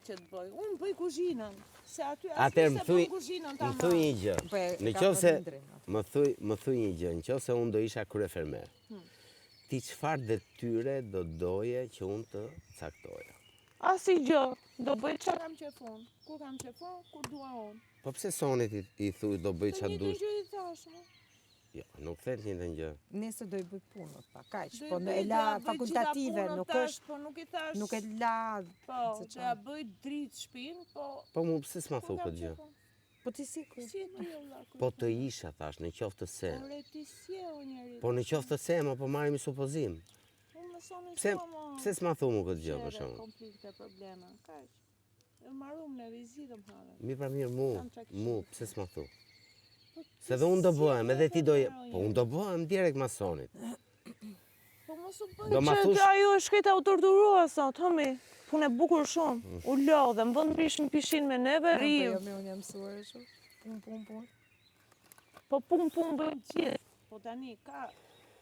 që të bëj. Unë bëj kuzhinën. Se aty Atëherë asnjë se bën kuzhinën ta më thuj një gjë. Në qoftë se më thuj një gjë, në qoftë se unë do isha kryefermer. Ti çfarë detyre do doje që unë të caktoja? Asgjë. Do bëj çfarë kam qefun. Kur kam qefun, kur dua unë. Po pse sonit i thuj do bëj çfarë dush? Të njëjtën gjë i thash. Jo, nuk them një gjë. Nesër do i bëj punët, pa kaq, po në e la fakultative, nuk është, po nuk i thash. nuk e la. Po, që ja bëj dritë shtëpinë, po. Po mu pse s'ma thu këtë gjë? Po ti si ku? Si e ti vëlla? Po të isha thash, në qoftë se. Ore ti si e o njeri. Po në qoftë se, po marrim supozim. Unë më soni Pse s'ma thu mu këtë gjë për shkak? Konflikte, probleme, kaq. E marrum në vizitëm hare. Mirë pra mirë mu, pse s'ma thu? Se dhe unë do bëhem, edhe ti do po unë do bëhem direkt masonit. Po mos u bëj që ajo është shketa u torturua sot, hëmi. Punë e bukur shumë. U lodhe, më vën prishin pishin me neve, rrim. Po unë jam mësuar ashtu. Pun. Po pun bëjmë gjithë. Po tani ka